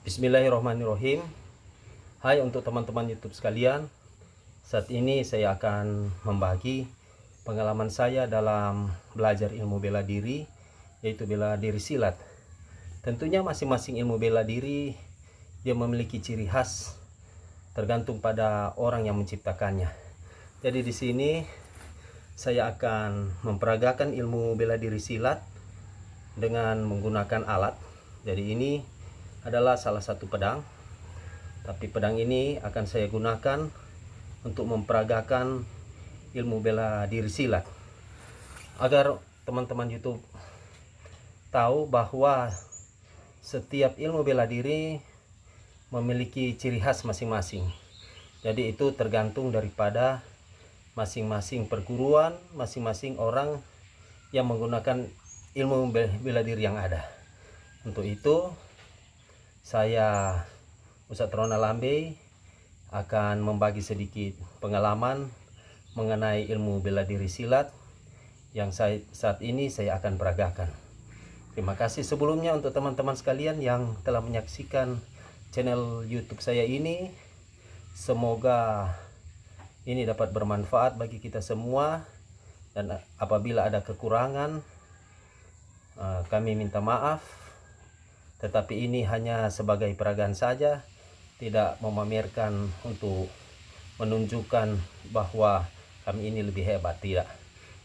Bismillahirrahmanirrahim. Hai untuk teman-teman YouTube sekalian. Saat ini saya akan membagi pengalaman saya dalam belajar ilmu bela diri, yaitu bela diri silat. Tentunya masing-masing ilmu bela diri dia memiliki ciri khas tergantung pada orang yang menciptakannya. Jadi di sini saya akan memperagakan ilmu bela diri silat dengan menggunakan alat. Jadi ini adalah salah satu pedang, tapi pedang ini akan saya gunakan untuk memperagakan ilmu bela diri silat, agar teman-teman YouTube tahu bahwa setiap ilmu bela diri memiliki ciri khas masing-masing. Jadi itu tergantung daripada masing-masing perguruan, masing-masing orang yang menggunakan ilmu bela diri yang ada. Untuk itu saya Ustadz Ronald Lambe akan membagi sedikit pengalaman mengenai ilmu bela diri silat yang saat ini saya akan peragakan. Terima kasih sebelumnya untuk teman-teman sekalian yang telah menyaksikan channel YouTube saya ini. Semoga ini dapat bermanfaat bagi kita semua, dan apabila ada kekurangan kami minta maaf. Tetapi ini hanya sebagai peragaan saja, tidak memamerkan untuk menunjukkan bahwa kami ini lebih hebat, tidak.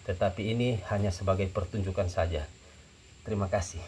Tetapi ini hanya sebagai pertunjukan saja. Terima kasih.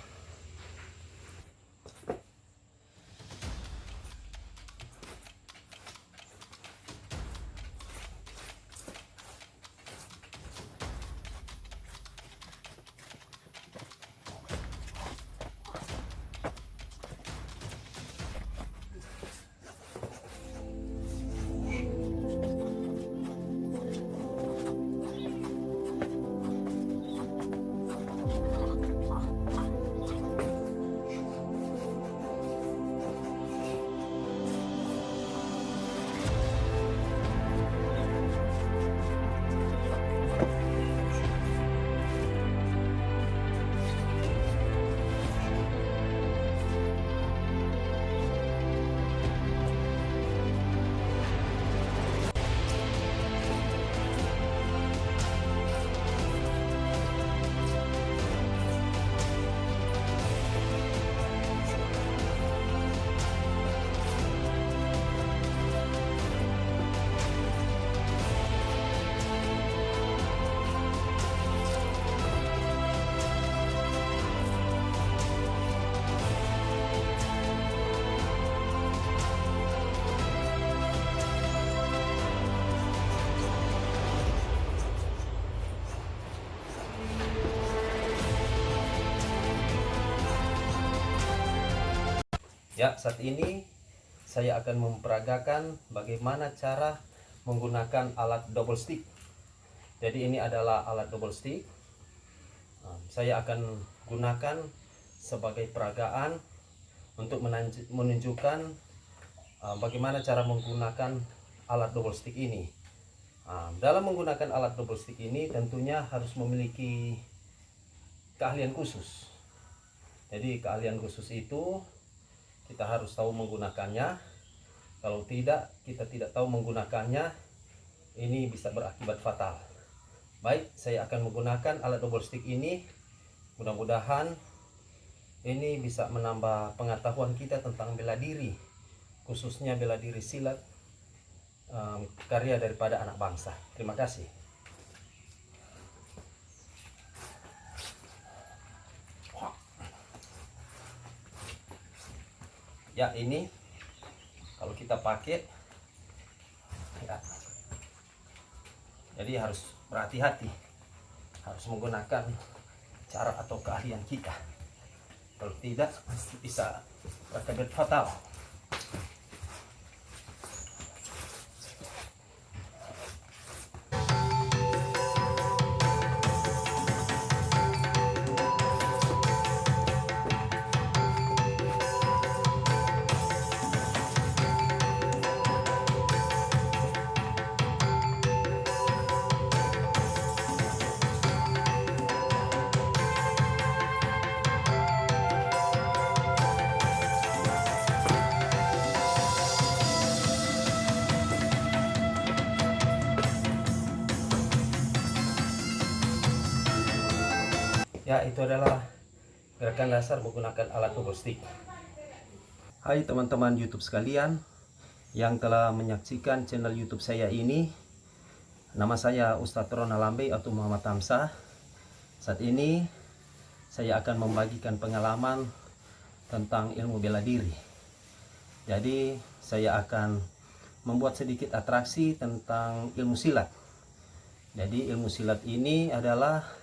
Ya, saat ini saya akan memperagakan bagaimana cara menggunakan alat double stick. Jadi ini adalah alat double stick. Saya akan gunakan sebagai peragaan untuk menunjukkan bagaimana cara menggunakan alat double stick ini. Dalam menggunakan alat double stick ini tentunya harus memiliki keahlian khusus. Jadi keahlian khusus itu kita harus tahu menggunakannya. Kalau tidak, kita tidak tahu menggunakannya, ini bisa berakibat fatal. Baik, saya akan menggunakan alat double stick ini. Mudah-mudahan ini bisa menambah pengetahuan kita tentang bela diri, khususnya bela diri silat, karya daripada anak bangsa. Terima kasih. Ya, ini kalau kita pakai ya, jadi harus berhati-hati, harus menggunakan cara atau keahlian kita. Kalau tidak bisa berakibat fatal. Ya, itu adalah gerakan dasar menggunakan alat pukul stick. Hai teman-teman YouTube sekalian yang telah menyaksikan channel YouTube saya ini. Nama saya Ustadz Ronald Lambe atau Muhammad Hamzah. Saat ini saya akan membagikan pengalaman tentang ilmu bela diri. Jadi saya akan membuat sedikit atraksi tentang ilmu silat. Jadi ilmu silat ini adalah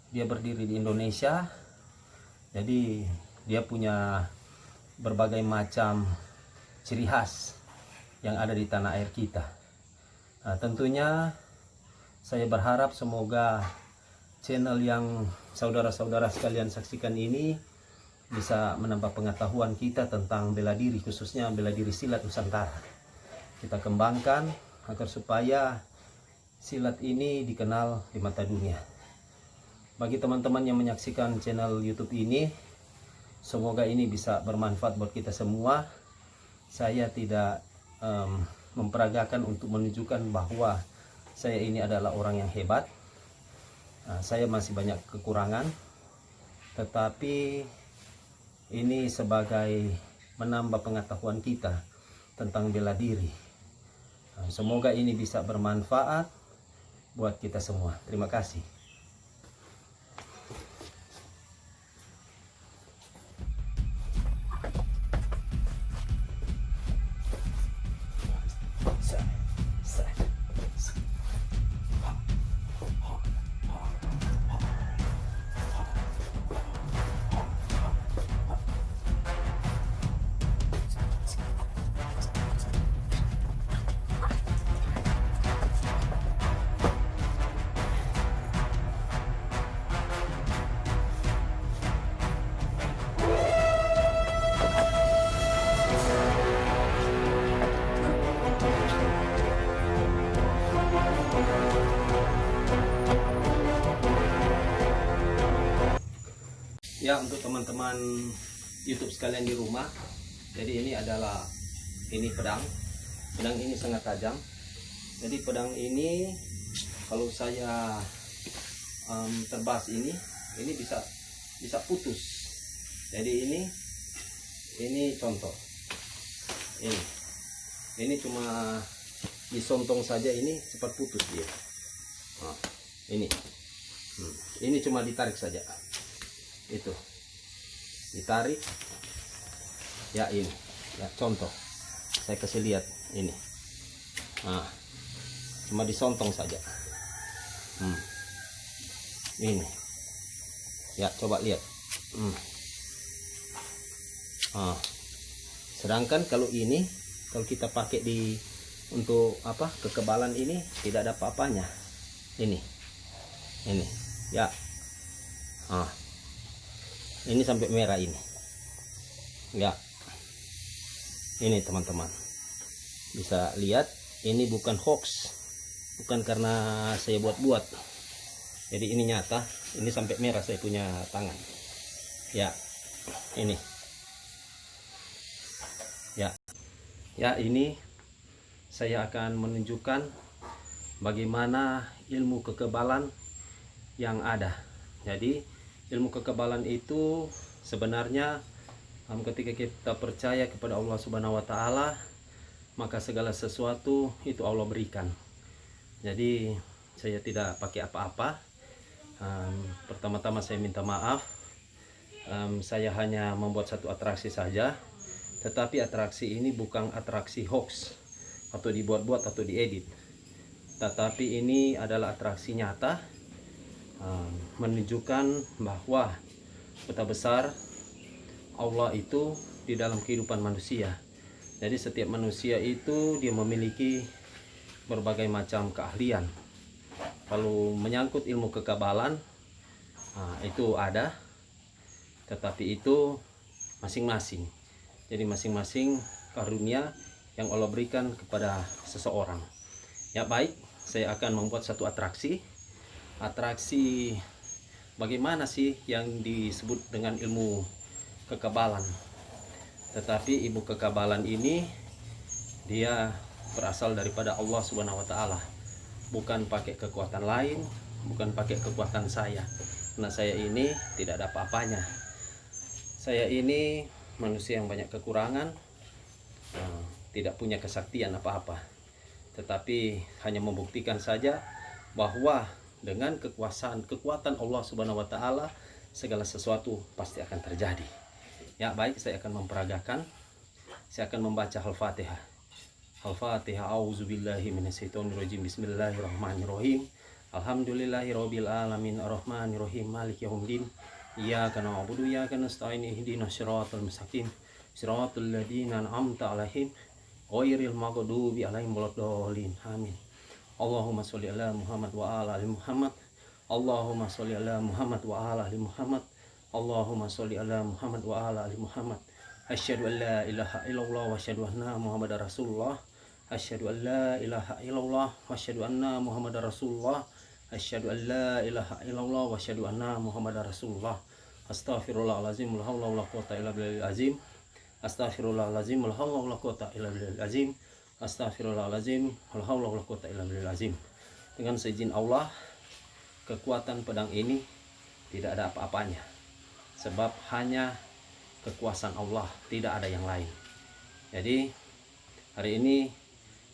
dia berdiri di Indonesia. Jadi dia punya berbagai macam ciri khas yang ada di tanah air kita. Nah, tentunya saya berharap semoga channel yang saudara-saudara sekalian saksikan ini bisa menambah pengetahuan kita tentang bela diri, khususnya bela diri silat Nusantara. Kita kembangkan agar supaya silat ini dikenal di mata dunia. Bagi teman-teman yang menyaksikan channel YouTube ini, semoga ini bisa bermanfaat buat kita semua. Saya tidak memperagakan untuk menunjukkan bahwa saya ini adalah orang yang hebat. Saya masih banyak kekurangan, tetapi ini sebagai menambah pengetahuan kita tentang bela diri. Semoga ini bisa bermanfaat buat kita semua. Terima kasih. Ya, untuk teman-teman YouTube sekalian di rumah, jadi ini adalah pedang ini sangat tajam. Jadi pedang ini kalau saya terbas ini bisa putus. Jadi ini contoh, ini cuma disontong saja, ini cepat putus dia. Nah, ini cuma ditarik saja, itu ditarik ya. Ini ya contoh, saya kasih lihat ini. Nah, cuma disontong saja. Ini ya, coba lihat. Sedangkan kalau kita pakai untuk kekebalan ini tidak ada apa-apanya. Ini ya. Ini sampai merah ini ya. Ini teman-teman bisa lihat, ini bukan hoax, bukan karena saya buat-buat. Jadi ini nyata, ini sampai merah saya punya tangan ya. Ini ya, ini saya akan menunjukkan bagaimana ilmu kekebalan yang ada. Jadi ilmu kekebalan itu sebenarnya ketika kita percaya kepada Allah Subhanahu wa Ta'ala, maka segala sesuatu itu Allah berikan. Jadi saya tidak pakai apa-apa. Pertama-tama saya minta maaf. Saya hanya membuat satu atraksi saja, tetapi atraksi ini bukan atraksi hoax atau dibuat-buat atau diedit, tetapi ini adalah atraksi nyata, menunjukkan bahwa peta besar Allah itu di dalam kehidupan manusia. Jadi setiap manusia itu dia memiliki berbagai macam keahlian. Kalau menyangkut ilmu kekebalan, itu ada, tetapi itu masing-masing. Jadi masing-masing karunia yang Allah berikan kepada seseorang. Ya baik, saya akan membuat satu atraksi bagaimana sih yang disebut dengan ilmu kekebalan. Tetapi ilmu kekebalan ini dia berasal daripada Allah Subhanahu wa Ta'ala, bukan pakai kekuatan lain, bukan pakai kekuatan saya. Karena saya ini tidak ada apa-apanya. Saya ini manusia yang banyak kekurangan, tidak punya kesaktian apa-apa, tetapi hanya membuktikan saja bahwa dengan kekuatan Allah Subhanahu wa taala, segala sesuatu pasti akan terjadi. Ya, baik, saya akan memperagakan. Saya akan membaca Al-Fatihah. Al-Fatihah. A'udzubillahi minasyaitonirrajim. Bismillahirrahmanirrahim. Alhamdulillahirabbil alamin arrahmanirrahim maliki yaumiddin. Iyyaka na'budu wa iyyaka nasta'in ihdinas siratal mustaqim. Siratal ladzina an'amta 'alaihim ghairil maghdubi 'alaihim waladdallin. Amin. Allahumma sholli ala Muhammad wa ala ali Muhammad. Allahumma sholli ala Muhammad wa ala ali Muhammad. Allahumma sholli ala Muhammad wa ala ali Muhammad. Asyhadu an la ilaha illallah wa asyhadu anna Muhammadar Rasulullah. Asyhadu an la ilaha illallah wa asyhadu anna Muhammadar Rasulullah. Asyhadu an la ilaha illallah wa asyhadu anna Muhammadar Rasulullah. Astaghfirullahalazim, la haula wala quwata illa billahil azim. Astaghfirullahalazim, la haula wala quwata illa billahil azim. Astaghfirullahalazim, la haula wala quwata illa billahil azim. Dengan seizin Allah, kekuatan pedang ini tidak ada apa-apanya, sebab hanya kekuasaan Allah, tidak ada yang lain. Jadi hari ini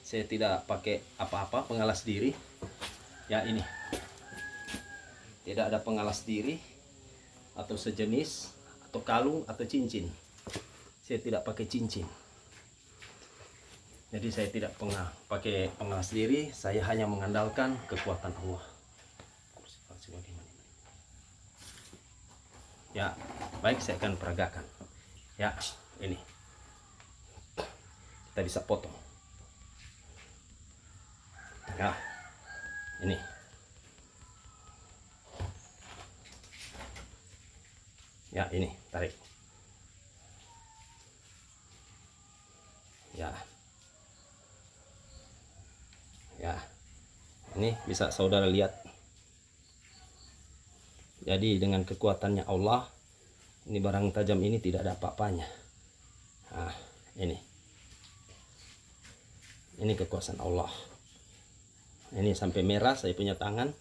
saya tidak pakai apa-apa pengalas diri. Ya, ini tidak ada pengalas diri atau sejenis atau kalung atau cincin. Saya tidak pakai cincin. Jadi saya tidak pakai pengalas diri. Saya hanya mengandalkan kekuatan Allah. Ya, baik, saya akan peragakan. Ya, ini kita bisa potong. Ya, ini. Ya, ini tarik. Ya, ya, ini bisa saudara lihat. Jadi dengan kekuatannya Allah, ini barang tajam ini tidak ada apa-apanya. Nah, ini kekuasaan Allah. Ini sampai merah saya punya tangan.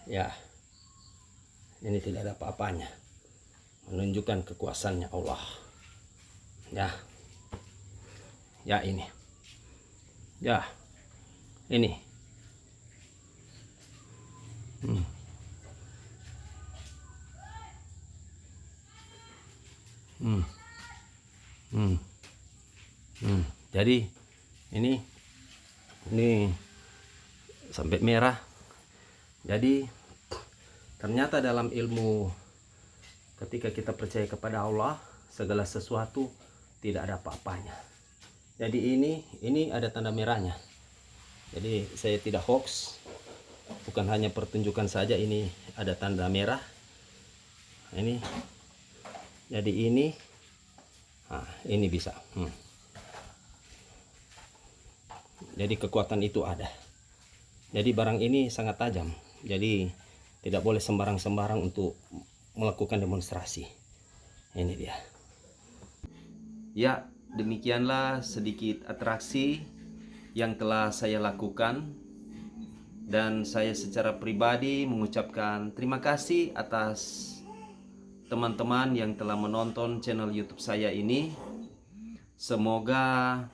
Ya, ini tidak ada apa-apanya, menunjukkan kekuasaannya Allah. Ya, ya, ini. Ya, ini. Jadi ini sampai merah. Jadi ternyata dalam ilmu, ketika kita percaya kepada Allah, segala sesuatu tidak ada apa-apanya. Jadi ini ada tanda merahnya. Jadi saya tidak hoax, bukan hanya pertunjukan saja, ini ada tanda merah. Ini. Jadi ini bisa. Jadi kekuatan itu ada. Jadi barang ini sangat tajam. Jadi tidak boleh sembarang-sembarang untuk melakukan demonstrasi. Ini dia. Ya, demikianlah sedikit atraksi yang telah saya lakukan. Dan saya secara pribadi mengucapkan terima kasih atas teman-teman yang telah menonton channel YouTube saya ini. Semoga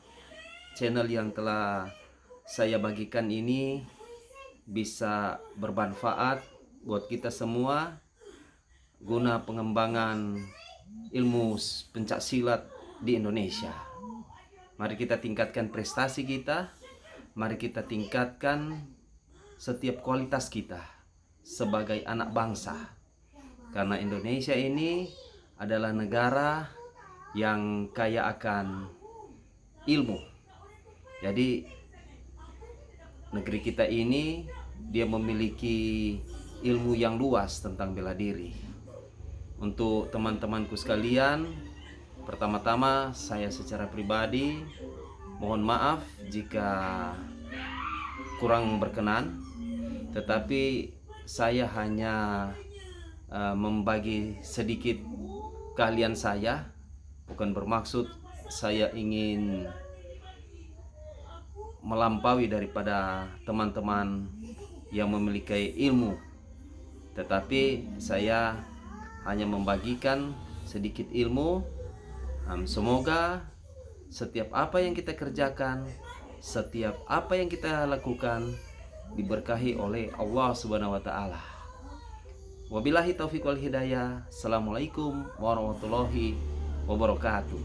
channel yang telah saya bagikan ini bisa bermanfaat buat kita semua guna pengembangan ilmu pencak silat di Indonesia. Mari kita tingkatkan prestasi kita. Mari kita tingkatkan setiap kualitas kita sebagai anak bangsa. Karena Indonesia ini adalah negara yang kaya akan ilmu. Jadi negeri kita ini dia memiliki ilmu yang luas tentang bela diri. Untuk teman-temanku sekalian, pertama-tama saya secara pribadi mohon maaf jika kurang berkenan, tetapi saya hanya membagi sedikit keahlian saya, bukan bermaksud saya ingin melampaui daripada teman-teman yang memiliki ilmu, tetapi saya hanya membagikan sedikit ilmu. Semoga setiap apa yang kita kerjakan, setiap apa yang kita lakukan diberkahi oleh Allah Subhanahu wa taala. Wabillahi taufiq wal hidayah. Assalamualaikum warahmatullahi wabarakatuh.